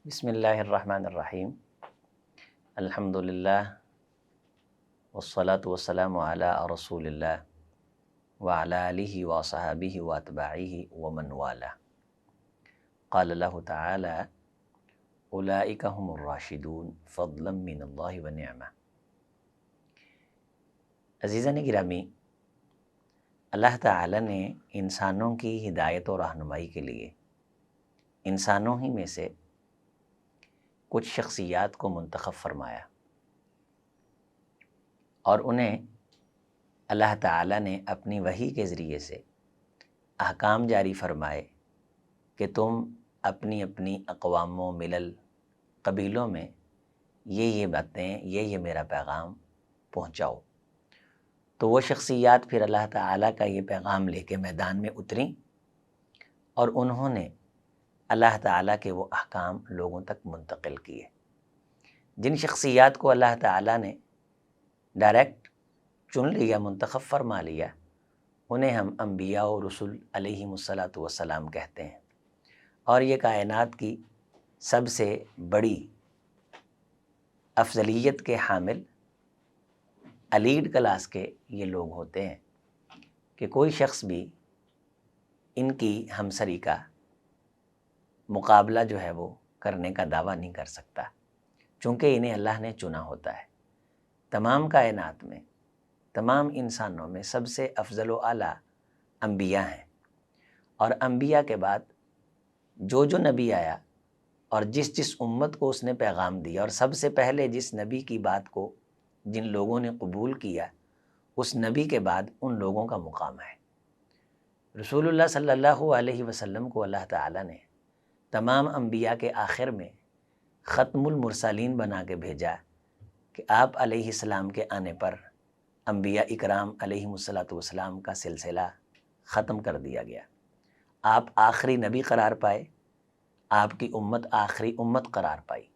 بسم اللہ الرحمن الرحیم الحمد للہ والصلاة والسلام علی رسول اللہ وعلی آلہ وصحبہ واتباعہ ومن والہ قال اللہ تعالی اولئک هم الراشدون فضلا من اللہ ونعمہ۔ عزیزان گرامی، اللہ تعالی نے انسانوں کی ہدایت و رہنمائی کے لیے انسانوں ہی میں سے کچھ شخصیات کو منتخب فرمایا اور انہیں اللہ تعالیٰ نے اپنی وحی کے ذریعے سے احکام جاری فرمائے کہ تم اپنی اپنی اقوام و ملل قبیلوں میں یہ باتیں یہ میرا پیغام پہنچاؤ۔ تو وہ شخصیات پھر اللہ تعالیٰ کا یہ پیغام لے کے میدان میں اتریں اور انہوں نے اللہ تعالیٰ کے وہ احکام لوگوں تک منتقل کیے۔ جن شخصیات کو اللہ تعالیٰ نے ڈائریکٹ چن لیا، منتخب فرما لیا، انہیں ہم انبیاء و رسول علیہم الصلاۃ والسلام کہتے ہیں، اور یہ کائنات کی سب سے بڑی افضلیت کے حامل الیڈ کلاس کے یہ لوگ ہوتے ہیں کہ کوئی شخص بھی ان کی ہمسری کا مقابلہ جو ہے وہ کرنے کا دعویٰ نہیں کر سکتا، چونکہ انہیں اللہ نے چنا ہوتا ہے۔ تمام کائنات میں، تمام انسانوں میں سب سے افضل و اعلیٰ انبیاء ہیں، اور انبیاء کے بعد جو نبی آیا اور جس امت کو اس نے پیغام دیا، اور سب سے پہلے جس نبی کی بات کو جن لوگوں نے قبول کیا، اس نبی کے بعد ان لوگوں کا مقام ہے۔ رسول اللہ صلی اللہ علیہ وسلم کو اللہ تعالیٰ نے تمام انبیاء کے آخر میں ختم المرسلین بنا کے بھیجا کہ آپ علیہ السلام کے آنے پر انبیاء اکرام علیہم الصلاۃ والسلام کا سلسلہ ختم کر دیا گیا۔ آپ آخری نبی قرار پائے، آپ کی امت آخری امت قرار پائی۔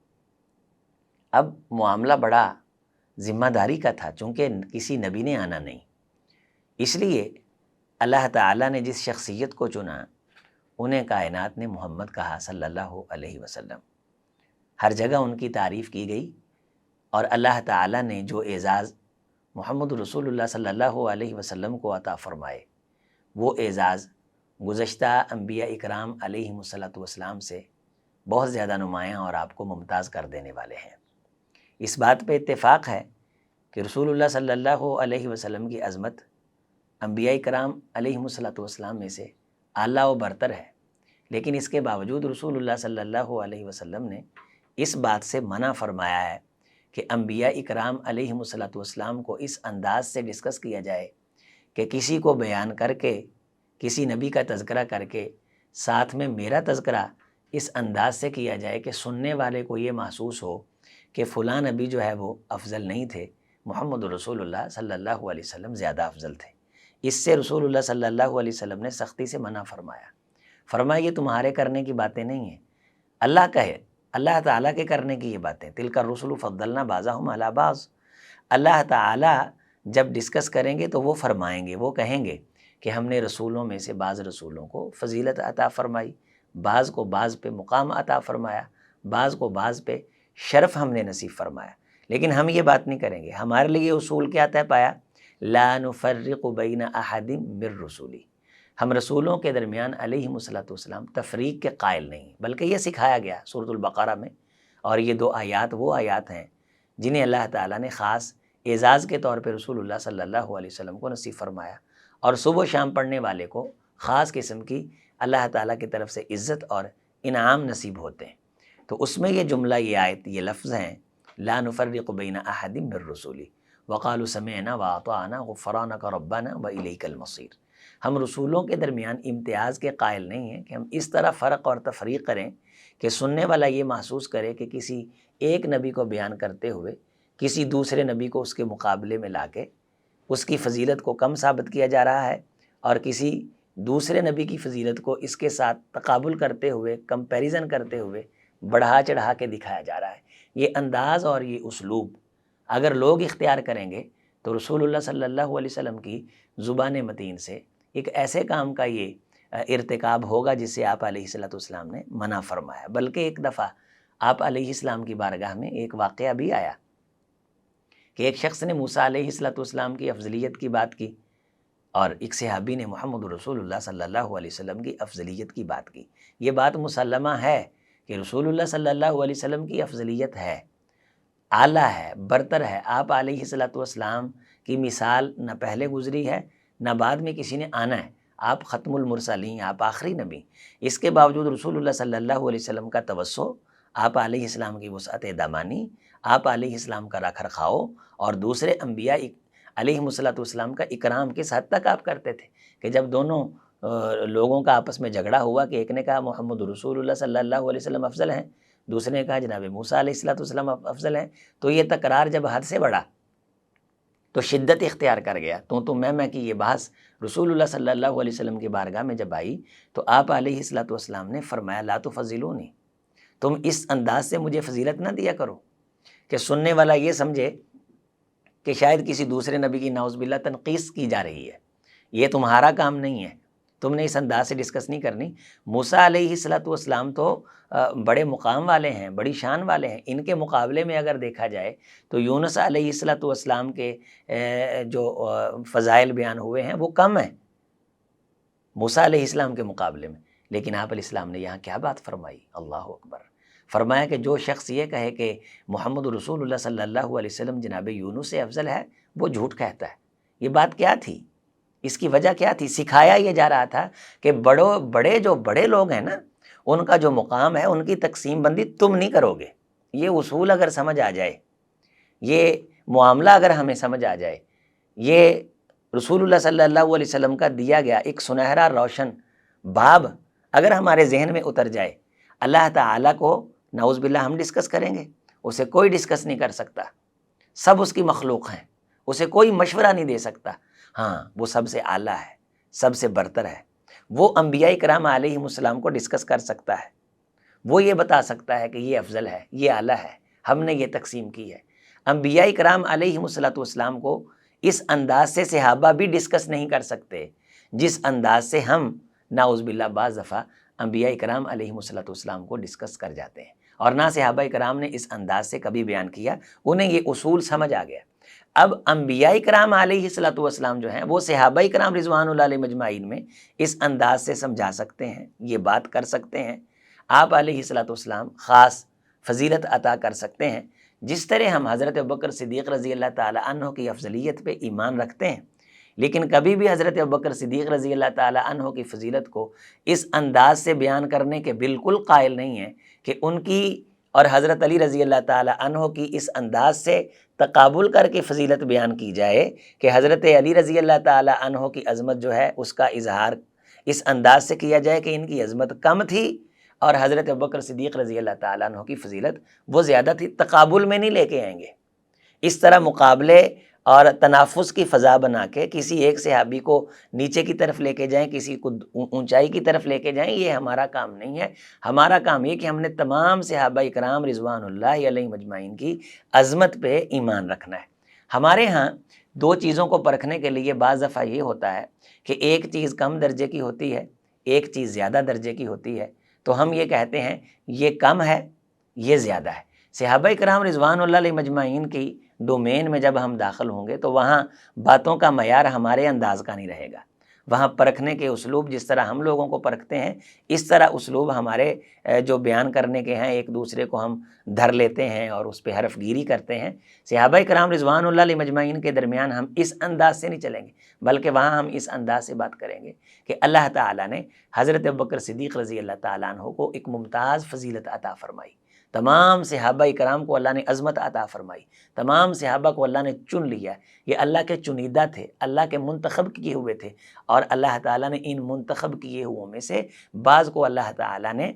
اب معاملہ بڑا ذمہ داری کا تھا، چونکہ کسی نبی نے آنا نہیں، اس لیے اللہ تعالیٰ نے جس شخصیت کو چنا انہیں کائنات نے محمد کہا صلی اللہ علیہ وسلم۔ ہر جگہ ان کی تعریف کی گئی، اور اللہ تعالیٰ نے جو اعزاز محمد رسول اللہ صلی اللہ علیہ وسلم کو عطا فرمائے، وہ اعزاز گزشتہ انبیاء اکرام علیہم الصلاۃ والسلام سے بہت زیادہ نمایاں اور آپ کو ممتاز کر دینے والے ہیں۔ اس بات پہ اتفاق ہے کہ رسول اللہ صلی اللہ علیہ وسلم کی عظمت انبیاء اکرام علیہم الصلاۃ والسلام میں سے اعلیٰ و برتر ہے، لیکن اس کے باوجود رسول اللہ صلی اللہ علیہ وسلم نے اس بات سے منع فرمایا ہے کہ انبیاء اکرام علیہم الصلاۃ والسلام کو اس انداز سے ڈسکس کیا جائے کہ کسی کو بیان کر کے، کسی نبی کا تذکرہ کر کے ساتھ میں میرا تذکرہ اس انداز سے کیا جائے کہ سننے والے کو یہ محسوس ہو کہ فلاں نبی جو ہے وہ افضل نہیں تھے، محمد رسول اللہ صلی اللہ علیہ وسلم زیادہ افضل تھے۔ اس سے رسول اللہ صلی اللہ علیہ وسلم نے سختی سے منع فرمایا یہ تمہارے کرنے کی باتیں نہیں ہیں، اللہ کہے، اللہ تعالیٰ کے کرنے کی یہ باتیں۔ تلک الرسل فضلنا بعضهم علی بعض۔ اللہ تعالیٰ جب ڈسکس کریں گے تو وہ فرمائیں گے، وہ کہیں گے کہ ہم نے رسولوں میں سے بعض رسولوں کو فضیلت عطا فرمائی، بعض کو بعض پہ مقام عطا فرمایا، بعض کو بعض پہ شرف ہم نے نصیب فرمایا، لیکن ہم یہ بات نہیں کریں گے۔ ہمارے لیے اصول کیا طے پایا؟ لا نفرق بین احد من رسولی، ہم رسولوں کے درمیان علیہم الصلاۃ والسلام تفریق کے قائل نہیں، بلکہ یہ سکھایا گیا سورۃ البقرہ میں، اور یہ دو آیات وہ آیات ہیں جنہیں اللہ تعالیٰ نے خاص اعزاز کے طور پہ رسول اللہ صلی اللہ علیہ وسلم کو نصیب فرمایا، اور صبح و شام پڑھنے والے کو خاص قسم کی اللہ تعالیٰ کی طرف سے عزت اور انعام نصیب ہوتے ہیں۔ تو اس میں یہ جملہ، یہ آیت، یہ لفظ ہیں لا نفرق بین احد من رسولی وقالوا سمعنا واطعنا غفرانک ربنا والیک المصیر۔ ہم رسولوں کے درمیان امتیاز کے قائل نہیں ہیں کہ ہم اس طرح فرق اور تفریق کریں کہ سننے والا یہ محسوس کرے کہ کسی ایک نبی کو بیان کرتے ہوئے کسی دوسرے نبی کو اس کے مقابلے میں لا کے اس کی فضیلت کو کم ثابت کیا جا رہا ہے، اور کسی دوسرے نبی کی فضیلت کو اس کے ساتھ تقابل کرتے ہوئے، کمپیریزن کرتے ہوئے بڑھا چڑھا کے دکھایا جا رہا ہے۔ یہ انداز اور یہ اسلوب اگر لوگ اختیار کریں گے تو رسول اللہ صلی اللہ علیہ وسلم کی زبان متین سے ایک ایسے کام کا یہ ارتکاب ہوگا جس سے آپ علیہ الصلوۃ والسلام نے منع فرمایا۔ بلکہ ایک دفعہ آپ علیہ السلام کی بارگاہ میں ایک واقعہ بھی آیا کہ ایک شخص نے موسیٰ علیہ السلام کی افضلیت کی بات کی، اور ایک صحابی نے محمد رسول اللہ صلی اللہ علیہ وسلم کی افضلیت کی بات کی۔ یہ بات مسلمہ ہے کہ رسول اللہ صلی اللہ علیہ وسلم کی افضلیت ہے، اعلیٰ ہے، برتر ہے۔ آپ علیہ السلام کی مثال نہ پہلے گزری ہے نہ بعد میں کسی نے آنا ہے۔ آپ ختم المرسلین، آپ آخری نبی۔ اس کے باوجود رسول اللہ صلی اللہ علیہ وسلم کا توسع، آپ علیہ السلام کی وسعت دامانی، آپ علیہ السلام کا رکھ رکھاؤ اور دوسرے انبیاء علیہ السلام کا اکرام کس حد تک آپ کرتے تھے کہ جب دونوں لوگوں کا آپس میں جھگڑا ہوا کہ ایک نے کہا محمد رسول اللہ صلی اللہ علیہ وسلم افضل ہیں، دوسرے نے کہا جناب موسیٰ علیہ السلام افضل ہیں، تو یہ تکرار جب حد سے بڑھا تو شدت اختیار کر گیا، تو میں کی یہ بحث رسول اللہ صلی اللہ علیہ وسلم کی بارگاہ میں جب آئی تو آپ علیہ السلام نے فرمایا لا تفضلونی، تم اس انداز سے مجھے فضیلت نہ دیا کرو کہ سننے والا یہ سمجھے کہ شاید کسی دوسرے نبی کی نعوذ باللہ تنقیص کی جا رہی ہے۔ یہ تمہارا کام نہیں ہے، تم نے اس انداز سے ڈسکس نہیں کرنی۔ موسیٰ علیہ السلام تو بڑے مقام والے ہیں، بڑی شان والے ہیں، ان کے مقابلے میں اگر دیکھا جائے تو یونس علیہ السلام کے جو فضائل بیان ہوئے ہیں وہ کم ہیں موسیٰ علیہ السلام کے مقابلے میں، لیکن آپ علیہ السلام نے یہاں کیا بات فرمائی، اللہ اکبر، فرمایا کہ جو شخص یہ کہے کہ محمد رسول اللہ صلی اللہ علیہ وسلم جناب یونس سے افضل ہے وہ جھوٹ کہتا ہے۔ یہ بات کیا تھی؟ اس کی وجہ کیا تھی؟ سکھایا یہ جا رہا تھا کہ جو بڑے لوگ ہیں نا، ان کا جو مقام ہے ان کی تقسیم بندی تم نہیں کرو گے۔ یہ اصول اگر سمجھ آ جائے، یہ معاملہ اگر ہمیں سمجھ آ جائے، یہ رسول اللہ صلی اللہ علیہ وسلم کا دیا گیا ایک سنہرا روشن باب اگر ہمارے ذہن میں اتر جائے، اللہ تعالیٰ کو نعوذ باللہ ہم ڈسکس کریں گے، اسے کوئی ڈسکس نہیں کر سکتا، سب اس کی مخلوق ہیں، اسے کوئی مشورہ نہیں دے سکتا۔ ہاں، وہ سب سے اعلیٰ ہے، سب سے برتر ہے، وہ انبیاء کرام علیہ السلام کو ڈسکس کر سکتا ہے، وہ یہ بتا سکتا ہے کہ یہ افضل ہے، یہ اعلیٰ ہے، ہم نے یہ تقسیم کی ہے۔ انبیاء کرام علیہ السلام کو اس انداز سے صحابہ بھی ڈسکس نہیں کر سکتے جس انداز سے ہم نعوذ باللہ بعض دفعہ انبیاء کرام علیہ السلام کو ڈسکس کر جاتے ہیں، اور نہ صحابہ کرام نے اس انداز سے کبھی بیان کیا، انہیں یہ اصول سمجھ آ گیا۔ اب انبیاء کرام علیہ السلام جو ہیں وہ صحابہ کرام رضوان اللہ علیہ مجمعین میں اس انداز سے سمجھا سکتے ہیں، یہ بات کر سکتے ہیں، آپ علیہ السلام خاص فضیلت عطا کر سکتے ہیں۔ جس طرح ہم حضرت ابوبکر صدیق رضی اللہ تعالیٰ عنہ کی افضلیت پہ ایمان رکھتے ہیں، لیکن کبھی بھی حضرت ابوبکر صدیق رضی اللہ تعالیٰ عنہ کی فضیلت کو اس انداز سے بیان کرنے کے بالکل قائل نہیں ہیں کہ ان کی اور حضرت علی رضی اللہ تعالیٰ عنہ کی اس انداز سے تقابل کر کے فضیلت بیان کی جائے کہ حضرت علی رضی اللہ تعالیٰ عنہ کی عظمت جو ہے اس کا اظہار اس انداز سے کیا جائے کہ ان کی عظمت کم تھی اور حضرت ابوبکر صدیق رضی اللہ تعالیٰ عنہ کی فضیلت وہ زیادہ تھی۔ تقابل میں نہیں لے کے آئیں گے، اس طرح مقابلے اور تنافس کی فضا بنا کے کسی ایک صحابی کو نیچے کی طرف لے کے جائیں، کسی کو اونچائی کی طرف لے کے جائیں، یہ ہمارا کام نہیں ہے۔ ہمارا کام یہ کہ ہم نے تمام صحابہ کرام رضوان اللہ علیہ مجمعین کی عظمت پہ ایمان رکھنا ہے۔ ہمارے ہاں دو چیزوں کو پرکھنے کے لیے بعض دفعہ یہ ہوتا ہے کہ ایک چیز کم درجے کی ہوتی ہے، ایک چیز زیادہ درجے کی ہوتی ہے، تو ہم یہ کہتے ہیں یہ کم ہے، یہ زیادہ ہے۔ صحابہ کرام رضوان اللہ علیہ مجمعین کی ڈومین میں جب ہم داخل ہوں گے تو وہاں باتوں کا معیار ہمارے انداز کا نہیں رہے گا، وہاں پرکھنے کے اسلوب جس طرح ہم لوگوں کو پرکھتے ہیں اس طرح اسلوب ہمارے جو بیان کرنے کے ہیں ایک دوسرے کو ہم دھر لیتے ہیں اور اس پہ حرف گیری کرتے ہیں۔ صحابہ کرام رضوان اللہ علیہ مجمعین کے درمیان ہم اس انداز سے نہیں چلیں گے، بلکہ وہاں ہم اس انداز سے بات کریں گے کہ اللہ تعالیٰ نے حضرت ابوبکر صدیق رضی اللہ تعالیٰ عنہ کو ایک ممتاز فضیلت عطا فرمائی، تمام صحابہ کرام کو اللہ نے عظمت عطا فرمائی، تمام صحابہ کو اللہ نے چن لیا، یہ اللہ کے چنیدہ تھے، اللہ کے منتخب کیے ہوئے تھے، اور اللہ تعالیٰ نے ان منتخب کیے ہوئے میں سے بعض کو اللہ تعالیٰ نے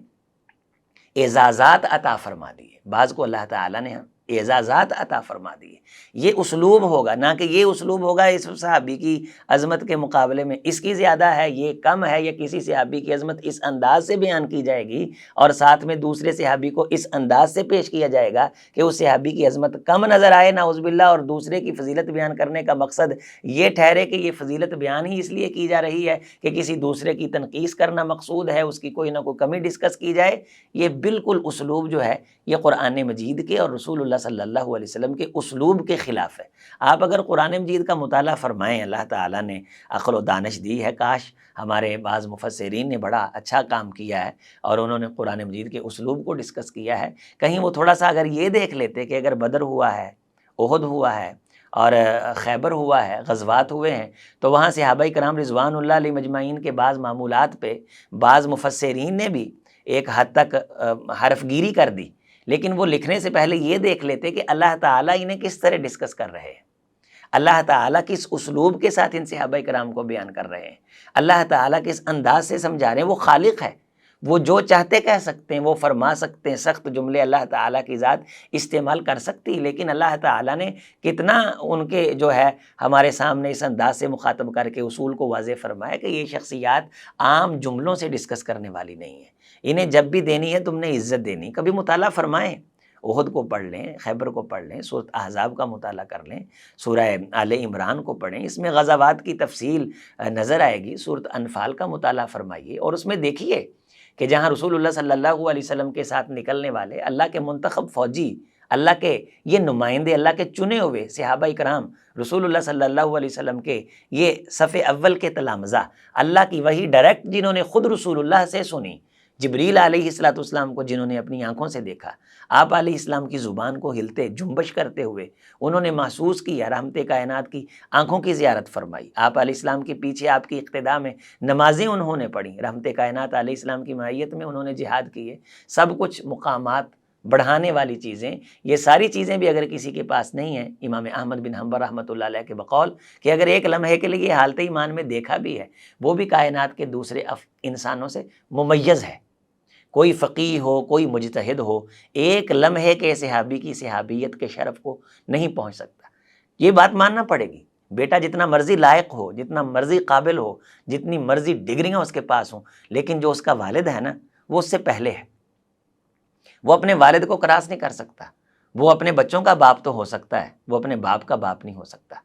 اعزازات عطا فرما دیے، بعض کو اللہ تعالیٰ نے اعزازات عطا فرما دیے۔ یہ اسلوب ہوگا، نہ کہ یہ اسلوب ہوگا اس صحابی کی عظمت کے مقابلے میں اس کی زیادہ ہے، یہ کم ہے، یا کسی صحابی کی عظمت اس انداز سے بیان کی جائے گی اور ساتھ میں دوسرے صحابی کو اس انداز سے پیش کیا جائے گا کہ اس صحابی کی عظمت کم نظر آئے نعوذ باللہ، اور دوسرے کی فضیلت بیان کرنے کا مقصد یہ ٹھہرے کہ یہ فضیلت بیان ہی اس لیے کی جا رہی ہے کہ کسی دوسرے کی تنقیص کرنا مقصود ہے، اس کی کوئی نہ کوئی کمی ڈسکس کی جائے۔ یہ بالکل اسلوب جو ہے یہ قرآن مجید کے اور رسول اللہ صلی اللہ علیہ وسلم کے اسلوب کے خلاف ہے۔ آپ اگر قرآن مجید کا مطالعہ فرمائیں، اللہ تعالیٰ نے عقل و دانش دی ہے، کاش ہمارے بعض مفسرین نے بڑا اچھا کام کیا ہے اور انہوں نے قرآن مجید کے اسلوب کو ڈسکس کیا ہے، کہیں وہ تھوڑا سا اگر یہ دیکھ لیتے کہ اگر بدر ہوا ہے، احد ہوا ہے اور خیبر ہوا ہے، غزوات ہوئے ہیں، تو وہاں صحابہ کرام رضوان اللہ علیہ مجمعین کے بعض معمولات پہ بعض مفسرین نے بھی ایک حد تک حرف گیری کر دی، لیکن وہ لکھنے سے پہلے یہ دیکھ لیتے کہ اللہ تعالیٰ انہیں کس طرح ڈسکس کر رہے ہیں، اللہ تعالیٰ کس اسلوب کے ساتھ ان صحابہ کرام کو بیان کر رہے ہیں، اللہ تعالیٰ کس انداز سے سمجھا رہے ہیں۔ وہ خالق ہے، وہ جو چاہتے کہہ سکتے ہیں، وہ فرما سکتے ہیں، سخت جملے اللہ تعالیٰ کی ذات استعمال کر سکتی، لیکن اللہ تعالیٰ نے کتنا ان کے جو ہے ہمارے سامنے اس انداز سے مخاطب کر کے اصول کو واضح فرمایا کہ یہ شخصیات عام جملوں سے ڈسکس کرنے والی نہیں ہیں، انہیں جب بھی دینی ہے تم نے عزت دینی۔ کبھی مطالعہ فرمائیں، احد کو پڑھ لیں، خیبر کو پڑھ لیں، سورۃ احزاب کا مطالعہ کر لیں، سورہ آل عمران کو پڑھیں، اس میں غزوات کی تفصیل نظر آئے گی، سورۃ انفال کا مطالعہ فرمائیے اور اس میں دیکھیے کہ جہاں رسول اللہ صلی اللہ علیہ وسلم کے ساتھ نکلنے والے اللہ کے منتخب فوجی، اللہ کے یہ نمائندے، اللہ کے چنے ہوئے صحابہ کرام رسول اللہ صلی اللہ علیہ وسلم کے یہ صف اول کے تلامذہ، اللہ کی وحی ڈائریکٹ جنہوں نے خود رسول اللہ سے سنی، جبریل علیہ السلام کو جنہوں نے اپنی آنکھوں سے دیکھا، آپ علیہ السلام کی زبان کو ہلتے جنبش کرتے ہوئے انہوں نے محسوس کیا، رحمت کائنات کی آنکھوں کی زیارت فرمائی، آپ علیہ السلام کے پیچھے آپ کی اقتداء میں نمازیں انہوں نے پڑھی، رحمت کائنات علیہ السلام کی معیت میں انہوں نے جہاد کیے، سب کچھ مقامات بڑھانے والی چیزیں، یہ ساری چیزیں بھی اگر کسی کے پاس نہیں ہیں، امام احمد بن حنبل رحمۃ اللہ علیہ کے بقول کہ اگر ایک لمحے کے لیے حالت ایمان میں دیکھا بھی ہے، وہ بھی کائنات کے دوسرے انسانوں سے ممیز ہے۔ کوئی فقیہ ہو، کوئی مجتہد ہو، ایک لمحے کے صحابی کی صحابیت کے شرف کو نہیں پہنچ سکتا۔ یہ بات ماننا پڑے گی، بیٹا جتنا مرضی لائق ہو، جتنا مرضی قابل ہو، جتنی مرضی ڈگریاں اس کے پاس ہوں، لیکن جو اس کا والد ہے نا، وہ اس سے پہلے ہے، وہ اپنے والد کو کراس نہیں کر سکتا، وہ اپنے بچوں کا باپ تو ہو سکتا ہے، وہ اپنے باپ کا باپ نہیں ہو سکتا۔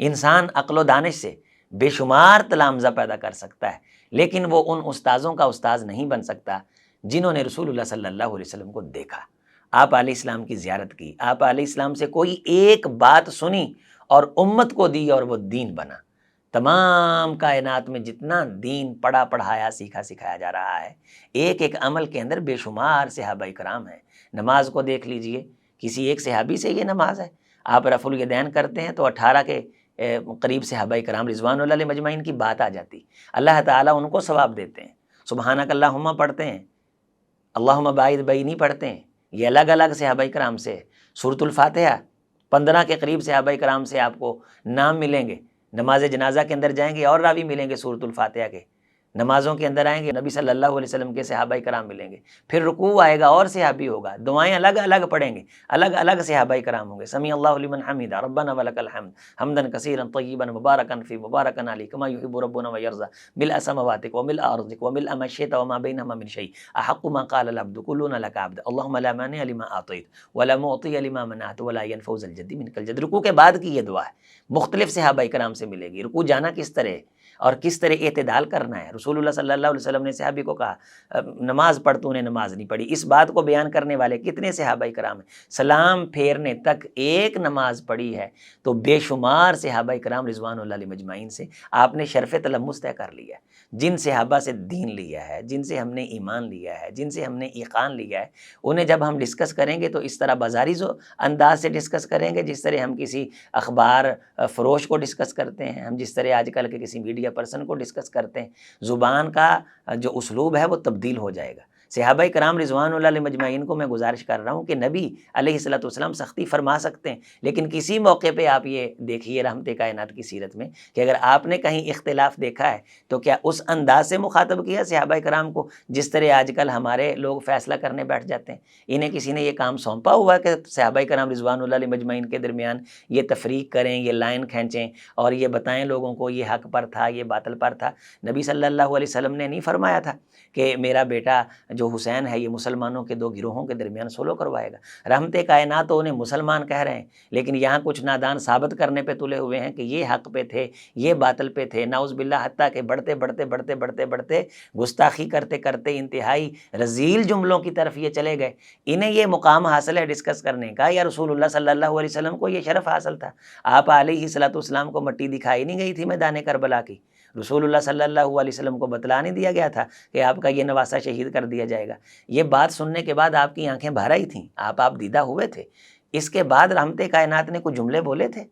انسان عقل و دانش سے بے شمار تلامذہ پیدا کر سکتا ہے، لیکن وہ ان استاذوں کا استاذ نہیں بن سکتا جنہوں نے رسول اللہ صلی اللہ علیہ وسلم کو دیکھا، آپ علیہ السلام کی زیارت کی، آپ علیہ السلام سے کوئی ایک بات سنی اور امت کو دی اور وہ دین بنا۔ تمام کائنات میں جتنا دین پڑھا پڑھایا سیکھا سکھایا جا رہا ہے، ایک ایک عمل کے اندر بے شمار صحابہ کرام ہیں۔ نماز کو دیکھ لیجئے، کسی ایک صحابی سے یہ نماز ہے، آپ رفع الیدین کرتے ہیں تو 18 کے قریب صحابہ کرام رضوان اللہ علیہ مجمعین کی بات آ جاتی، اللہ تعالیٰ ان کو ثواب دیتے ہیں۔ سبحانک اللہم پڑھتے ہیں، اللہم باعث بینی پڑھتے ہیں، یہ الگ الگ صحابہ کرام سے۔ سورۃ الفاتحہ 15 کے قریب صحابہ کرام سے آپ کو نام ملیں گے، نماز جنازہ کے اندر جائیں گے اور راوی ملیں گے سورۃ الفاتحہ کے، نمازوں کے اندر آئیں گے نبی صلی اللہ علیہ وسلم کے صحابہ کرام ملیں گے، پھر رکوع آئے گا اور صحابی ہوگا، دعائیں الگ الگ پڑھیں گے، الگ الگ صحابہ کرام ہوں گے، سمیع اللہ لمن حمدہ ربنا ولک الحمد حمدا کثیرا طیبا مبارکا فی مبارکا علی کما یحب ربنا ویرضی ملء سماواتک وملء ارضک وملء ما شئت وما بینہما من شیء احق ما قال العبد کلنا لک عبد اللهم لا مانع لما اعطیت ولا معطی لما منعت ولا ينفع ذا الجد منک الجد۔ رکوع کے بعد کی یہ دعا ہے، مختلف صحابہ کرام سے ملے گی۔ رکوع جانا کس طرح اور کس طرح اعتدال کرنا ہے، رسول اللہ صلی اللہ علیہ وسلم نے صحابی کو کہا نماز پڑھ، تو نے نماز نہیں پڑھی، اس بات کو بیان کرنے والے کتنے صحابہ کرام ہیں، سلام پھیرنے تک ایک نماز پڑھی ہے تو بے شمار صحابہ کرام رضوان اللہ علیہ مجمعین سے آپ نے شرف تلمس طے کر لیا ہے۔ جن صحابہ سے دین لیا ہے، جن سے ہم نے ایمان لیا ہے، جن سے ہم نے ایقان لیا ہے، انہیں جب ہم ڈسکس کریں گے تو اس طرح بازاری انداز سے ڈسکس کریں گے جس طرح ہم کسی اخبار فروش کو ڈسکس کرتے ہیں، ہم جس طرح آج کل کے کسی میڈیا پرسن کو ڈسکس کرتے ہیں۔ زبان کا جو اسلوب ہے وہ تبدیل ہو جائے گا۔ صحابہ کرام رضوان اللہ علیہ مجمعین کو میں گزارش کر رہا ہوں کہ نبی علیہ الصلوۃ والسلام سختی فرما سکتے ہیں، لیکن کسی موقع پہ آپ یہ دیکھیے رحمت کائنات کی سیرت میں کہ اگر آپ نے کہیں اختلاف دیکھا ہے تو کیا اس انداز سے مخاطب کیا صحابہ کرام کو جس طرح آج کل ہمارے لوگ فیصلہ کرنے بیٹھ جاتے ہیں؟ انہیں کسی نے یہ کام سونپا ہوا کہ صحابہ کرام رضوان اللہ علیہ مجمعین کے درمیان یہ تفریق کریں، یہ لائن کھینچیں اور یہ بتائیں لوگوں کو یہ حق پر تھا یہ باطل پر تھا؟ نبی صلی اللہ علیہ وسلم نے نہیں فرمایا تھا کہ میرا بیٹا جو حسین ہے یہ مسلمانوں کے دو گروہوں کے درمیان صلح کروائے گا۔ رحمت کائنات تو انہیں مسلمان کہہ رہے ہیں، لیکن یہاں کچھ نادان ثابت کرنے پہ تلے ہوئے ہیں کہ یہ حق پہ تھے یہ باطل پہ تھے، نعوذ باللہ، حتیٰ کہ بڑھتے گستاخی کرتے کرتے انتہائی رذیل جملوں کی طرف یہ چلے گئے۔ انہیں یہ مقام حاصل ہے ڈسکس کرنے کا، یا رسول اللہ صلی اللہ علیہ وسلم کو یہ شرف حاصل تھا؟ آپ علیہ الصلوۃ والسلام کو مٹی دکھائی نہیں گئی تھی میدان کربلا کی؟ رسول اللہ صلی اللہ علیہ وسلم کو بتلا نہیں دیا گیا تھا کہ آپ کا یہ نواسہ شہید کر دیا جائے گا؟ یہ بات سننے کے بعد آپ کی آنکھیں بھر آئی تھیں، آپ دیدہ ہوئے تھے؟ اس کے بعد رحمت کائنات نے کچھ جملے بولے تھے؟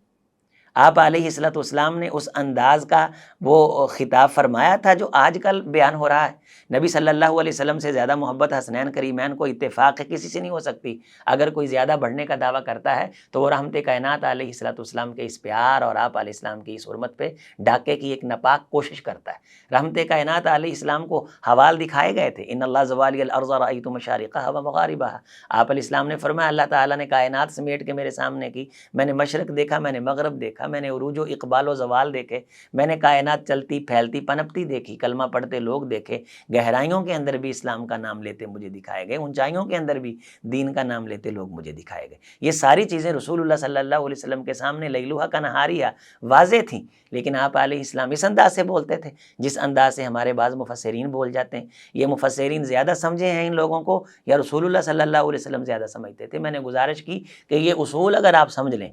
آپ علیہ الصلوۃ والسلام نے اس انداز کا وہ خطاب فرمایا تھا جو آج کل بیان ہو رہا ہے؟ نبی صلی اللہ علیہ وسلم سے زیادہ محبت حسنین کریمین کو اتفاق ہے کسی سے نہیں ہو سکتی۔ اگر کوئی زیادہ بڑھنے کا دعویٰ کرتا ہے تو وہ رحمت کائنات علیہ الصلوۃ والسلام کے اس پیار اور آپ علیہ السلام کی اس حرمت پہ ڈاکے کی ایک ناپاک کوشش کرتا ہے۔ رحمت کائنات علیہ السلام کو حوال دکھائے گئے تھے، ان اللہ زوالی الارض رأیت مشارقہا و مغاربہا۔ آپ علیہ السلام نے فرمایا اللہ تعالیٰ نے کائنات سمیٹ کے میرے سامنے کی، میں نے مشرق دیکھا، میں نے مغرب دیکھا، میں نے عروج و اقبال و زوال دیکھے، میں نے کائنات چلتی پھیلتی پنپتی دیکھی، کلمہ پڑھتے لوگ دیکھے، گہرائیوں کے اندر بھی اسلام کا نام لیتے مجھے دکھائے گئے، اونچائیوں کے اندر بھی دین کا نام لیتے لوگ مجھے دکھائے گئے۔ یہ ساری چیزیں رسول اللہ صلی اللہ علیہ وسلم کے سامنے لیلوہا کا نہاریہ واضح تھیں، لیکن آپ علیہ السلام اس انداز سے بولتے تھے جس انداز سے ہمارے بعض مفسرین بول جاتے ہیں۔ یہ مفسرین زیادہ سمجھے ہیں ان لوگوں کو یا رسول اللہ صلی اللہ علیہ وسلم زیادہ سمجھتے تھے؟ میں نے گزارش کی کہ یہ اصول اگر آپ سمجھ لیں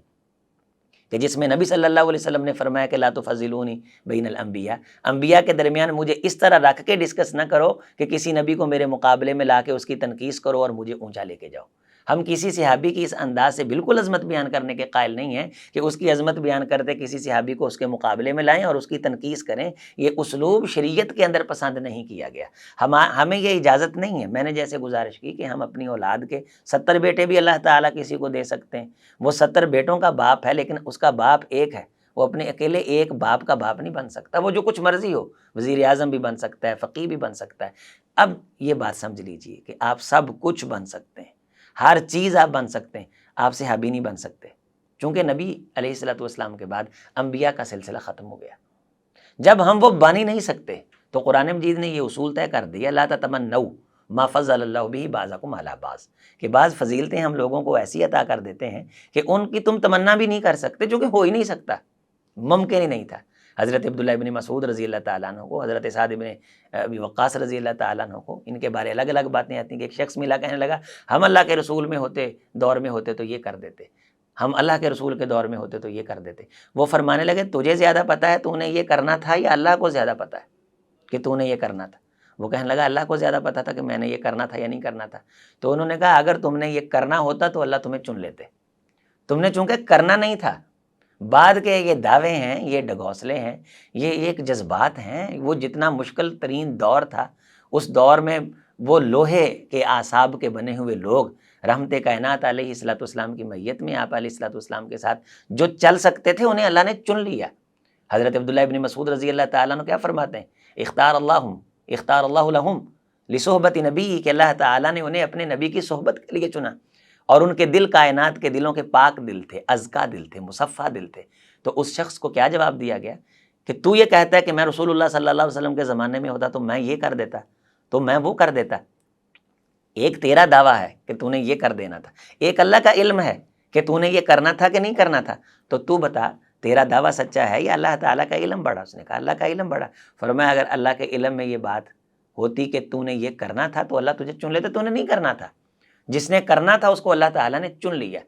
کہ جس میں نبی صلی اللہ علیہ وسلم نے فرمایا کہ لا تفضلونی بین الانبیاء، انبیاء کے درمیان مجھے اس طرح رکھ کے ڈسکس نہ کرو کہ کسی نبی کو میرے مقابلے میں لا کے اس کی تنقیص کرو اور مجھے اونچا لے کے جاؤ۔ ہم کسی صحابی کی اس انداز سے بالکل عظمت بیان کرنے کے قائل نہیں ہیں کہ اس کی عظمت بیان کرتے کسی صحابی کو اس کے مقابلے میں لائیں اور اس کی تنقیص کریں۔ یہ اسلوب شریعت کے اندر پسند نہیں کیا گیا، ہمیں یہ اجازت نہیں ہے۔ میں نے جیسے گزارش کی کہ ہم اپنی اولاد کے 70 بیٹے بھی اللہ تعالیٰ کسی کو دے سکتے ہیں، وہ 70 بیٹوں کا باپ ہے، لیکن اس کا باپ ایک ہے، وہ اپنے اکیلے ایک باپ کا باپ نہیں بن سکتا، وہ جو کچھ مرضی ہو، وزیر اعظم بھی بن سکتا ہے، فقیہ بھی بن سکتا ہے۔ اب یہ بات سمجھ لیجئے کہ آپ سب کچھ بن سکتے ہیں، ہر چیز آپ بن سکتے ہیں، آپ صحابی نہیں بن سکتے، چونکہ نبی علیہ الصلوۃ والسلام کے بعد انبیاء کا سلسلہ ختم ہو گیا۔ جب ہم وہ بن ہی نہیں سکتے تو قرآن مجید نے یہ اصول طے کر دیا لا تتمنوا ما فضل اللہ بہ بعضکم علی بعض، کہ بعض فضیلتیں ہم لوگوں کو ایسی عطا کر دیتے ہیں کہ ان کی تم تمنا بھی نہیں کر سکتے، جو کہ ہو ہی نہیں سکتا، ممکن ہی نہیں تھا۔ حضرت عبداللہ ابن مسعود رضی اللہ تعالیٰ عنہ کو، حضرت سعد ابن ابی وقاص رضی اللہ تعالیٰ عنہ کو، ان کے بارے الگ الگ باتیں آتی ہیں کہ ایک شخص ملا کہنے لگا ہم اللہ کے رسول میں ہوتے، دور میں ہوتے تو یہ کر دیتے، ہم اللہ کے رسول کے دور میں ہوتے تو یہ کر دیتے۔ وہ فرمانے لگے تجھے زیادہ پتہ ہے تو نے یہ کرنا تھا یا اللہ کو زیادہ پتہ ہے کہ تو نے یہ کرنا تھا؟ وہ کہنے لگا اللہ کو زیادہ پتہ تھا کہ میں نے یہ کرنا تھا یا نہیں کرنا تھا۔ تو انہوں نے کہا اگر تم نے یہ کرنا ہوتا تو اللہ تمہیں چن لیتے، تم نے چونکہ کرنا نہیں تھا۔ بعد کے یہ دعوے ہیں، یہ ڈگوسلے ہیں، یہ ایک جذبات ہیں۔ وہ جتنا مشکل ترین دور تھا اس دور میں وہ لوہے کے اعصاب کے بنے ہوئے لوگ رحمت کائنات علیہ الصلوۃ والسلام کی معیت میں آپ علیہ الصلوۃ والسلام کے ساتھ جو چل سکتے تھے انہیں اللہ نے چن لیا۔ حضرت عبداللہ ابن مسعود رضی اللہ تعالیٰ عنہ کیا فرماتے ہیں اختار اللہ لہم لصحبت نبی، کہ اللہ تعالیٰ نے انہیں اپنے نبی کی صحبت کے لیے چنا، اور ان کے دل کائنات کے دلوں کے پاک دل تھے، ازکا دل تھے، مصفا دل تھے۔ تو اس شخص کو کیا جواب دیا گیا کہ تو یہ کہتا ہے کہ میں رسول اللہ صلی اللہ علیہ وسلم کے زمانے میں ہوتا تو میں یہ کر دیتا، تو میں وہ کر دیتا۔ ایک تیرا دعویٰ ہے کہ تو نے یہ کر دینا تھا، ایک اللہ کا علم ہے کہ تو نے یہ کرنا تھا کہ نہیں کرنا تھا، تو بتا تیرا دعویٰ سچا ہے یا اللہ تعالیٰ کا علم بڑا؟ اس نے کہا اللہ کا علم بڑا۔ فرمایا اگر اللہ کے علم میں یہ بات ہوتی کہ تو نے یہ کرنا تھا تو اللہ تجھے چن لیتا، تو نے نہیں کرنا تھا، جس نے کرنا تھا اس کو اللہ تعالیٰ نے چن لیا۔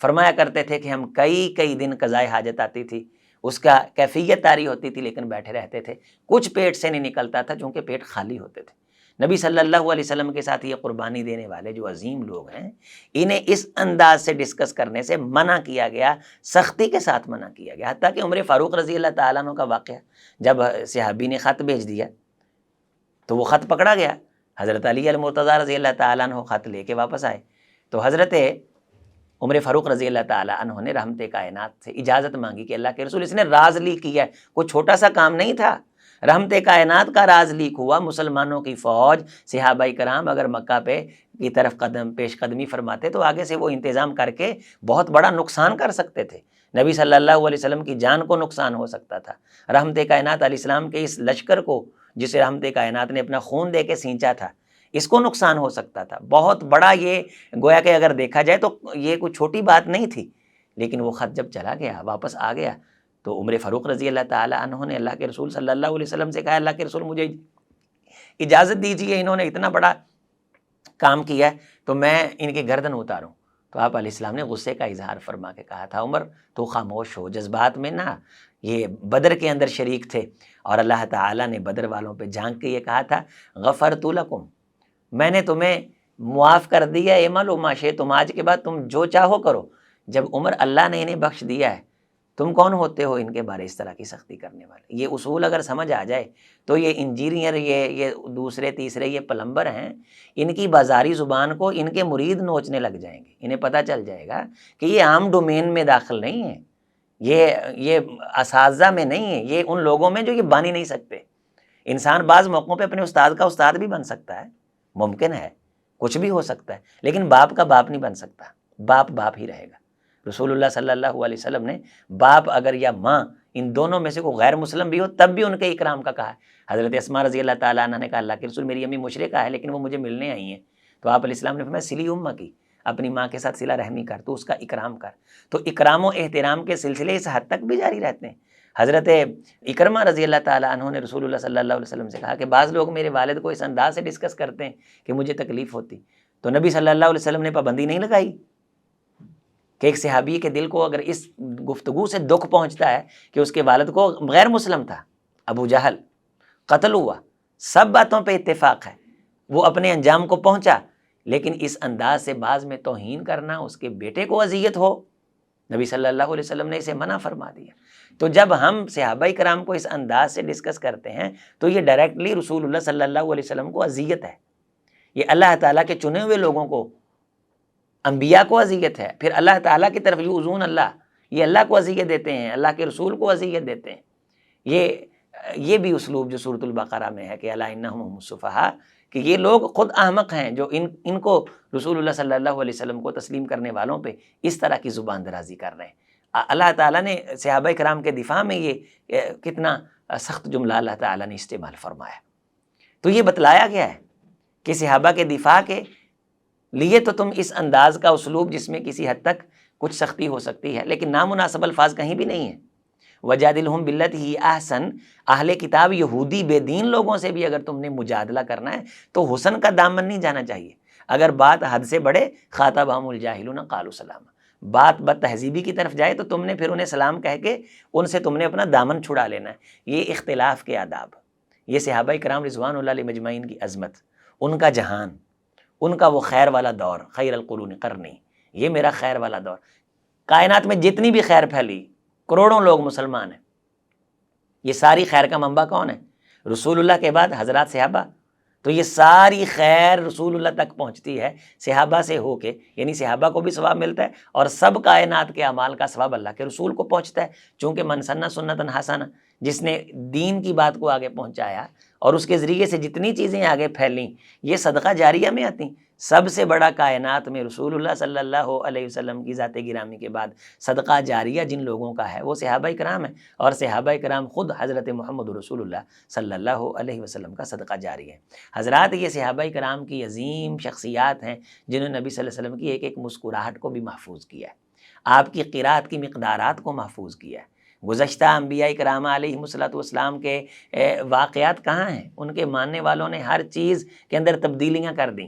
فرمایا کرتے تھے کہ ہم کئی دن قضائے حاجت آتی تھی، اس کا کیفیت طاری ہوتی تھی، لیکن بیٹھے رہتے تھے، کچھ پیٹ سے نہیں نکلتا تھا چونکہ پیٹ خالی ہوتے تھے۔ نبی صلی اللہ علیہ وسلم کے ساتھ یہ قربانی دینے والے جو عظیم لوگ ہیں، انہیں اس انداز سے ڈسکس کرنے سے منع کیا گیا، سختی کے ساتھ منع کیا گیا۔ حتیٰ کہ عمر فاروق رضی اللہ تعالیٰ عنہ کا واقعہ، جب صحابی نے خط بھیج دیا تو وہ خط پکڑا گیا، حضرت علی المرتضیٰ رضی اللہ تعالیٰ عنہ خط لے کے واپس آئے تو حضرت عمر فاروق رضی اللہ تعالیٰ عنہ نے رحمت کائنات سے اجازت مانگی کہ اللہ کے رسول اس نے راز لیک کیا ہے، کوئی چھوٹا سا کام نہیں تھا، رحمت کائنات کا راز لیک ہوا، مسلمانوں کی فوج صحابہ کرام اگر مکہ پہ کی طرف پیش قدمی فرماتے تو آگے سے وہ انتظام کر کے بہت بڑا نقصان کر سکتے تھے، نبی صلی اللہ علیہ وسلم کی جان کو نقصان ہو سکتا تھا، رحمت کائنات علیہ السلام کے اس لشکر کو جسے رحمت کائنات نے اپنا خون دے کے سینچا تھا اس کو نقصان ہو سکتا تھا، بہت بڑا یہ گویا کہ اگر دیکھا جائے تو یہ کوئی چھوٹی بات نہیں تھی، لیکن وہ خط جب چلا گیا واپس آ گیا تو عمر فاروق رضی اللہ تعالی عنہ نے اللہ کے رسول صلی اللہ علیہ وسلم سے کہا، اللہ کے رسول مجھے اجازت دیجیے، انہوں نے اتنا بڑا کام کیا ہے تو میں ان کی گردن اتاروں، تو آپ علیہ السلام نے غصے کا اظہار فرما کے کہا تھا، عمر تو خاموش ہو، جذبات میں نہ، یہ بدر کے اندر شریک تھے اور اللہ تعالیٰ نے بدر والوں پہ جھانک کے یہ کہا تھا غفرت لکم، میں نے تمہیں معاف کر دیا، اعملوا ما شئتم، آج کے بعد تم جو چاہو کرو۔ جب عمر اللہ نے انہیں بخش دیا ہے، تم کون ہوتے ہو ان کے بارے اس طرح کی سختی کرنے والے؟ یہ اصول اگر سمجھ آ جائے تو یہ انجینئر، یہ دوسرے تیسرے یہ پلمبر ہیں، ان کی بازاری زبان کو ان کے مرید نوچنے لگ جائیں گے، انہیں پتہ چل جائے گا کہ یہ عام ڈومین میں داخل نہیں ہے، یہ اساتذہ میں نہیں ہے، یہ ان لوگوں میں جو یہ بن ہی نہیں سکتے۔ انسان بعض موقعوں پہ اپنے استاد کا استاد بھی بن سکتا ہے، ممکن ہے، کچھ بھی ہو سکتا ہے، لیکن باپ کا باپ نہیں بن سکتا، باپ باپ ہی رہے گا۔ رسول اللہ صلی اللہ علیہ وسلم نے باپ اگر یا ماں ان دونوں میں سے کوئی غیر مسلم بھی ہو تب بھی ان کے اکرام کا کہا ہے۔ حضرت اسماء رضی اللہ تعالیٰ عنہ نے کہا اللہ کے رسول میری امی مشرکہ ہے لیکن وہ مجھے ملنے آئی ہیں، تو آپ علیہ السلام نے فرمایا سلی امہ کی، اپنی ماں کے ساتھ صلہ رحمی کر، تو اس کا اکرام کر۔ تو اکرام و احترام کے سلسلے اس حد تک بھی جاری رہتے ہیں۔ حضرت اکرمہ رضی اللہ تعالیٰ عنہ نے رسول اللہ صلی اللہ علیہ وسلم سے کہا کہ بعض لوگ میرے والد کو اس انداز سے ڈسکس کرتے ہیں کہ مجھے تکلیف ہوتی، تو نبی صلی اللہ علیہ وسلم نے پابندی نہیں لگائی کہ ایک صحابی کے دل کو اگر اس گفتگو سے دکھ پہنچتا ہے کہ اس کے والد کو غیر مسلم تھا، ابو جہل قتل ہوا، سب باتوں پہ اتفاق ہے، وہ اپنے انجام کو پہنچا، لیکن اس انداز سے بعض میں توہین کرنا، اس کے بیٹے کو اذیت ہو، نبی صلی اللہ علیہ وسلم نے اسے منع فرما دیا۔ تو جب ہم صحابہ کرام کو اس انداز سے ڈسکس کرتے ہیں تو یہ ڈائریکٹلی رسول اللہ صلی اللہ علیہ وسلم کو اذیت ہے، یہ اللہ تعالیٰ کے چنے ہوئے لوگوں کو، انبیاء کو اذیت ہے، پھر اللہ تعالیٰ کی طرف یؤذون اللہ، یہ اللہ کو اذیت دیتے ہیں، اللہ کے رسول کو اذیت دیتے ہیں۔ یہ بھی اسلوب جو سورۃ البقرہ میں ہے کہ الا انہم هم السفہاء، کہ یہ لوگ خود احمق ہیں جو ان کو رسول اللہ صلی اللہ علیہ وسلم کو تسلیم کرنے والوں پہ اس طرح کی زبان درازی کر رہے ہیں۔ اللہ تعالیٰ نے صحابہ کرام کے دفاع میں یہ کتنا سخت جملہ اللہ تعالیٰ نے استعمال فرمایا۔ تو یہ بتلایا گیا ہے کہ صحابہ کے دفاع کے لیے تو تم اس انداز کا اسلوب جس میں کسی حد تک کچھ سختی ہو سکتی ہے، لیکن نامناسب الفاظ کہیں بھی نہیں ہیں۔ وجادلہم باللتی ہی احسن، اہل کتاب یہودی بے دین لوگوں سے بھی اگر تم نے مجادلہ کرنا ہے تو حسن کا دامن نہیں جانا چاہیے، اگر بات حد سے بڑھے خاطبہم الجاہلون قالوا سلاما، بات بد تہذیبی کی طرف جائے تو تم نے پھر انہیں سلام کہہ کے ان سے تم نے اپنا دامن چھڑا لینا ہے۔ یہ اختلاف کے آداب، یہ صحابہ کرام رضوان اللہ علیہ مجمعین کی عظمت، ان کا جہان، ان کا وہ خیر والا دور، خیر القرون قرنی، یہ میرا خیر والا دور۔ کائنات میں جتنی بھی خیر پھیلی، کروڑوں لوگ مسلمان ہیں، یہ ساری خیر کا منبع کون ہے؟ رسول اللہ کے بعد حضرات صحابہ، تو یہ ساری خیر رسول اللہ تک پہنچتی ہے صحابہ سے ہو کے، یعنی صحابہ کو بھی ثواب ملتا ہے اور سب کائنات کے اعمال کا ثواب اللہ کے رسول کو پہنچتا ہے، چونکہ من سن سنۃ حسنہ، جس نے دین کی بات کو آگے پہنچایا اور اس کے ذریعے سے جتنی چیزیں آگے پھیلیں یہ صدقہ جاریہ میں آتی۔ سب سے بڑا کائنات میں رسول اللہ صلی اللہ علیہ وسلم کی ذات گرامی کے بعد صدقہ جاریہ جن لوگوں کا ہے وہ صحابہ کرام ہیں، اور صحابہ کرام خود حضرت محمد رسول اللہ صلی اللہ علیہ وسلم کا صدقہ جاری ہے۔ حضرات یہ صحابہ کرام کی عظیم شخصیات ہیں جنہوں نے نبی صلی اللہ علیہ وسلم کی ایک ایک مسکراہٹ کو بھی محفوظ کیا ہے، آپ کی قرات کی مقدارات کو محفوظ کیا ہے۔ گزشتہ انبیاء کرام علیہ الصلوۃ والسلام کے واقعات کہاں ہیں؟ ان کے ماننے والوں نے ہر چیز کے اندر تبدیلیاں کر دیں۔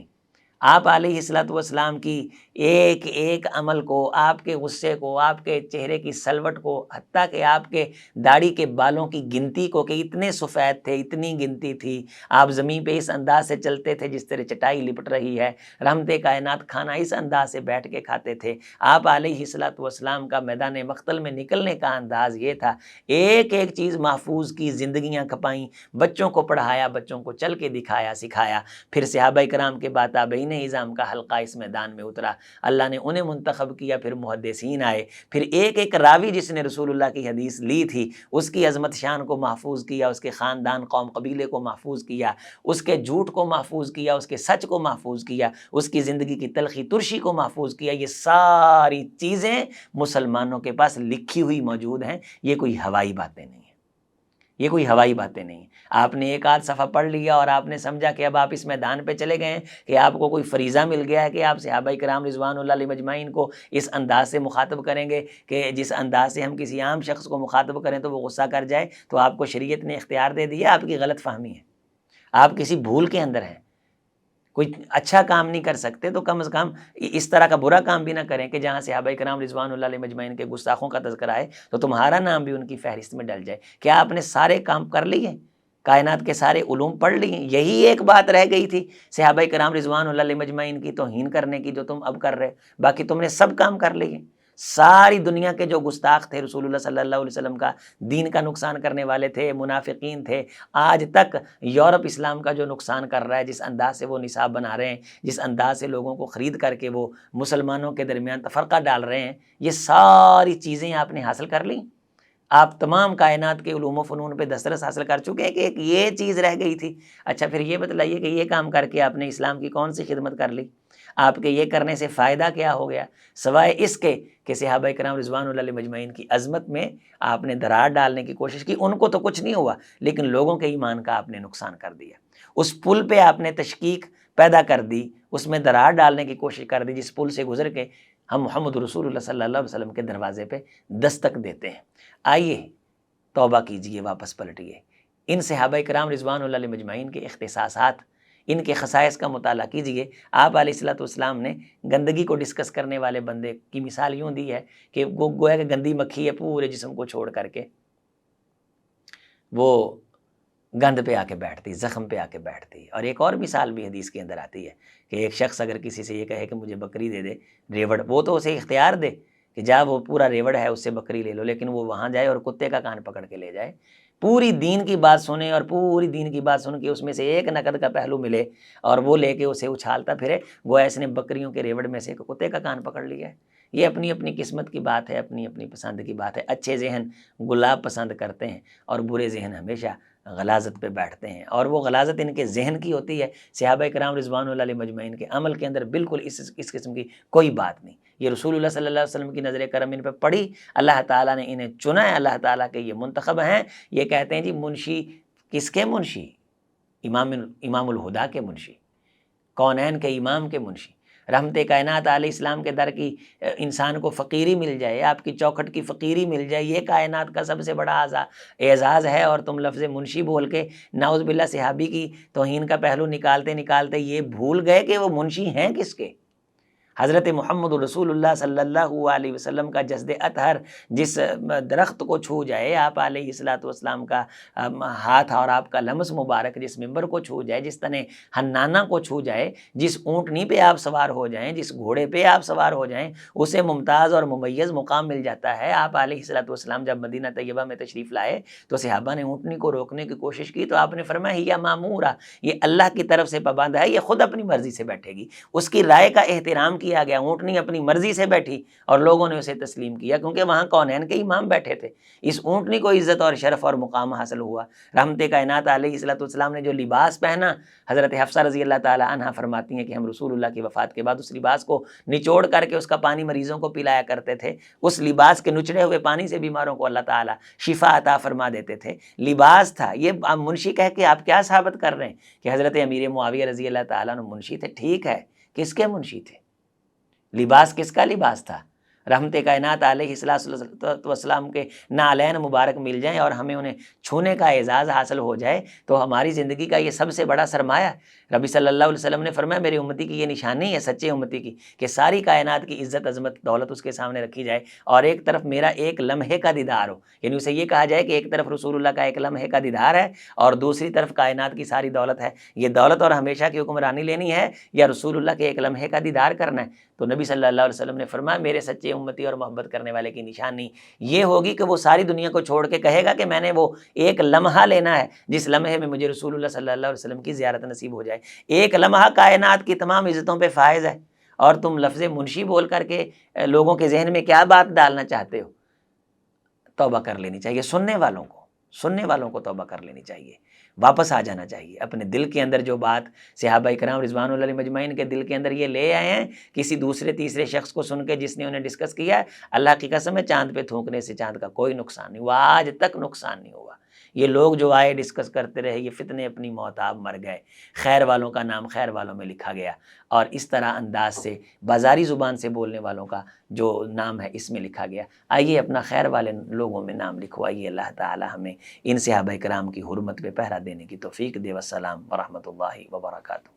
آپ علیہ الصلوۃ والسلام کی ایک ایک عمل کو، آپ کے غصے کو، آپ کے چہرے کی سلوٹ کو، حتیٰ کہ آپ کے داڑھی کے بالوں کی گنتی کو، کہ اتنے سفید تھے، اتنی گنتی تھی، آپ زمین پہ اس انداز سے چلتے تھے جس طرح چٹائی لپٹ رہی ہے، رحمت کائنات کھانا اس انداز سے بیٹھ کے کھاتے تھے۔ آپ علیہ الصلوۃ والسلام کا میدان مقتل میں نکلنے کا انداز یہ تھا، ایک ایک چیز محفوظ کی، زندگیاں کھپائیں، بچوں کو پڑھایا، بچوں کو چل کے دکھایا، سکھایا، پھر صحابہ کرام کے بعد تابعین اعظام کا حلقہ اس میدان میں اترا، اللہ نے انہیں منتخب کیا، پھر محدثین آئے، پھر ایک ایک راوی جس نے رسول اللہ کی حدیث لی تھی اس کی عظمت شان کو محفوظ کیا، اس کے خاندان قوم قبیلے کو محفوظ کیا، اس کے جھوٹ کو محفوظ کیا، اس کے سچ کو محفوظ کیا، اس کی زندگی کی تلخی ترشی کو محفوظ کیا۔ یہ ساری چیزیں مسلمانوں کے پاس لکھی ہوئی موجود ہیں، یہ کوئی ہوائی باتیں نہیں ہیں، یہ کوئی ہوائی باتیں نہیں ہیں۔ آپ نے ایک آدھ صفحہ پڑھ لیا اور آپ نے سمجھا کہ اب آپ اس میدان پہ چلے گئے ہیں، کہ آپ کو کوئی فریضہ مل گیا ہے کہ آپ صحابہ کرام رضوان اللہ علیہ مجمعین کو اس انداز سے مخاطب کریں گے کہ جس انداز سے ہم کسی عام شخص کو مخاطب کریں تو وہ غصہ کر جائے، تو آپ کو شریعت نے اختیار دے دیا، آپ کی غلط فہمی ہے، آپ کسی بھول کے اندر ہیں۔ کوئی اچھا کام نہیں کر سکتے تو کم از کم اس طرح کا برا کام بھی نہ کریں کہ جہاں صحابہ کرام رضوان اللہ علیہ مجمعین کے گستاخوں کا تذکرہ ہے تو تمہارا نام بھی ان کی فہرست میں ڈل جائے۔ کیا آپ نے سارے کام کر لیے؟ کائنات کے سارے علوم پڑھ لیے؟ یہی ایک بات رہ گئی تھی صحابہ کرام رضوان اللہ علیہ مجمعین کی توہین کرنے کی، جو تم اب کر رہے، باقی تم نے سب کام کر لیے۔ ساری دنیا کے جو گستاخ تھے، رسول اللہ صلی اللہ علیہ وسلم کا دین کا نقصان کرنے والے تھے، منافقین تھے، آج تک یورپ اسلام کا جو نقصان کر رہا ہے، جس انداز سے وہ نصاب بنا رہے ہیں، جس انداز سے لوگوں کو خرید کر کے وہ مسلمانوں کے درمیان تفرقہ ڈال رہے ہیں، یہ ساری چیزیں آپ نے حاصل کر لیں۔ آپ تمام کائنات کے علوم و فنون پہ دسترس حاصل کر چکے ہیں کہ ایک یہ چیز رہ گئی تھی۔ اچھا پھر یہ بتلائیے کہ یہ کام کر کے آپ نے اسلام کی کون سی خدمت کر لی؟ آپ کے یہ کرنے سے فائدہ کیا ہو گیا سوائے اس کے کہ صحابہ کرام رضوان اللہ علیہ مجمعین کی عظمت میں آپ نے درار ڈالنے کی کوشش کی؟ ان کو تو کچھ نہیں ہوا، لیکن لوگوں کے ایمان کا آپ نے نقصان کر دیا۔ اس پل پہ آپ نے تشکیک پیدا کر دی، اس میں درار ڈالنے کی کوشش کر دی، جس پل سے گزر کے ہم محمد رسول اللہ صلی اللہ علیہ وسلم کے دروازے پہ دستک دیتے ہیں۔ آئیے توبہ کیجئے، واپس پلٹیے، ان صحابہ کرام رضوان اللہ علیہ مجمعین کے اختصاصات، ان کے خصائص کا مطالعہ کیجئے۔ آپ علیہ الصلوۃ والسلام نے گندگی کو ڈسکس کرنے والے بندے کی مثال یوں دی ہے کہ وہ گویا کہ گندی مکھی ہے، پورے جسم کو چھوڑ کر کے وہ گند پہ آ کے بیٹھتی، زخم پہ آ کے بیٹھتی۔ اور ایک اور مثال بھی حدیث کے اندر آتی ہے کہ ایک شخص اگر کسی سے یہ کہے کہ مجھے بکری دے دے، ریوڑ، وہ تو اسے اختیار دے کہ جا وہ پورا ریوڑ ہے اس سے بکری لے لو، لیکن وہ وہاں جائے اور کتے کا کان پکڑ کے لے جائے، پوری دین کی بات سنے اور پوری دین کی بات سن کے اس میں سے ایک نقد کا پہلو ملے اور وہ لے کے اسے اچھالتا پھرے، گویا اس نے بکریوں کے ریوڑ میں سے ایک کتے کا کان پکڑ لیا ہے۔ یہ اپنی اپنی قسمت کی بات ہے، اپنی اپنی پسند کی بات ہے۔ اچھے ذہن گلاب پسند کرتے ہیں اور برے ذہن ہمیشہ غلاظت پہ بیٹھتے ہیں، اور وہ غلاظت ان کے ذہن کی ہوتی ہے۔ صحابہ کرام رضوان اللہ علیہ مجمعین کے عمل کے اندر بالکل اس قسم کی کوئی بات نہیں۔ یہ رسول اللہ صلی اللہ علیہ وسلم کی نظر کرم ان پہ پڑی، اللہ تعالیٰ نے انہیں چنا ہے، اللہ تعالیٰ کے یہ منتخب ہیں۔ یہ کہتے ہیں جی منشی، کس کے منشی؟ امام الہدا کے منشی، کونین کے امام کے منشی، رحمت کائنات علیہ السلام کے در کی انسان کو فقیری مل جائے، آپ کی چوکھٹ کی فقیری مل جائے، یہ کائنات کا سب سے بڑا اعزاز ہے، اور تم لفظ منشی بول کے نعوذ باللہ صحابی کی توہین کا پہلو نکالتے نکالتے یہ بھول گئے کہ وہ منشی ہیں کس کے؟ حضرت محمد رسول اللہ صلی اللہ علیہ وسلم کا جسد اطہر جس درخت کو چھو جائے، آپ علیہ الصلوۃ والسلام کا ہاتھ اور آپ کا لمس مبارک جس ممبر کو چھو جائے، جس تنے حنانہ کو چھو جائے، جس اونٹنی پہ آپ سوار ہو جائیں، جس گھوڑے پہ آپ سوار ہو جائیں، اسے ممتاز اور ممیز مقام مل جاتا ہے۔ آپ علیہ الصلوۃ والسلام جب مدینہ طیبہ میں تشریف لائے تو صحابہ نے اونٹنی کو روکنے کی کوشش کی، تو آپ نے فرمایا یا مامورہ، یہ اللہ کی طرف سے پابند ہے، یہ خود اپنی مرضی سے بیٹھے گی۔ اس کی رائے کا احترام کیا گیا، اونٹنی اپنی مرضی سے بیٹھی اور لوگوں نے اسے تسلیم کیا، کیونکہ وہاں کونین کے امام بیٹھے تھے۔ اس اونٹنی کو عزت اور شرف اور مقام حاصل ہوا۔ رحمت کائنات علیہ الصلوۃ والسلام نے جو لباس پہنا، حضرت حفصہ رضی اللہ تعالی عنہا فرماتی ہیں کہ ہم رسول اللہ کی وفات کے بعد اس لباس کو نچوڑ کر کے اس کا پانی مریضوں کو پلایا کرتے تھے، اس لباس کے نچڑے ہوئے پانی سے بیماروں کو اللہ تعالی شفا عطا فرما دیتے تھے۔ لباس تھا یہ۔ منشی کہہ کے آپ کیا ثابت کر رہے ہیں کہ حضرت امیر معاویہ رضی اللہ تعالیٰ عنہ منشی تھے؟ ٹھیک ہے، کس کے منشی تھے؟ لباس کس کا لباس تھا؟ رحمت کائنات علیہ السلام کے نالین مبارک مل جائیں اور ہمیں انہیں چھونے کا اعزاز حاصل ہو جائے تو ہماری زندگی کا یہ سب سے بڑا سرمایہ ہے۔ نبی صلی اللہ علیہ وسلم نے فرمایا میری امتی کی یہ نشانی ہے سچے امتی کی کہ ساری کائنات کی عزت عظمت دولت اس کے سامنے رکھی جائے اور ایک طرف میرا ایک لمحے کا دیدار ہو، یعنی اسے یہ کہا جائے کہ ایک طرف رسول اللہ کا ایک لمحے کا دیدار ہے اور دوسری طرف کائنات کی ساری دولت ہے، یہ دولت اور ہمیشہ کی حکمرانی لینی ہے یا رسول اللہ کے ایک لمحے کا دیدار کرنا ہے؟ تو نبی صلی اللہ علیہ وسلم نے فرمایا میرے سچے امتی اور محبت کرنے والے کی نشانی یہ ہوگی کہ وہ ساری دنیا کو چھوڑ کے کہے گا کہ میں نے وہ ایک لمحہ لینا ہے جس لمحے میں مجھے رسول اللہ صلی اللہ علیہ وسلم کی زیارت نصیب ہو جائے۔ ایک لمحہ کائنات کی تمام عزتوں پہ فائز ہے اور تم لفظ منشی بول کر کے لوگوں کے ذہن میں کیا بات ڈالنا چاہتے ہو؟ توبہ کر لینی چاہیے سننے والوں کو توبہ کر لینی چاہیے، واپس آ جانا چاہیے اپنے دل کے اندر جو بات صحابہ کرام رضوان اللہ علیہم اجمعین کے دل کے اندر یہ لے آئے ہیں کسی دوسرے تیسرے شخص کو سن کے جس نے انہیں ڈسکس کیا ہے، اللہ کی قسم ہے چاند پہ تھونکنے سے چاند کا کوئی نقصان نہیں ہوا، آج تک نقصان نہیں ہوا۔ یہ لوگ جو آئے ڈسکس کرتے رہے، یہ فتنے اپنی موتاب مر گئے، خیر والوں کا نام خیر والوں میں لکھا گیا اور اس طرح انداز سے بازاری زبان سے بولنے والوں کا جو نام ہے اس میں لکھا گیا۔ آئیے اپنا خیر والے لوگوں میں نام لکھوائیے، اللہ تعالی ہمیں ان صحابہ کرام کی حرمت پہ پہرا دینے کی توفیق دے۔ والسلام ورحمۃ اللہ وبرکاتہ۔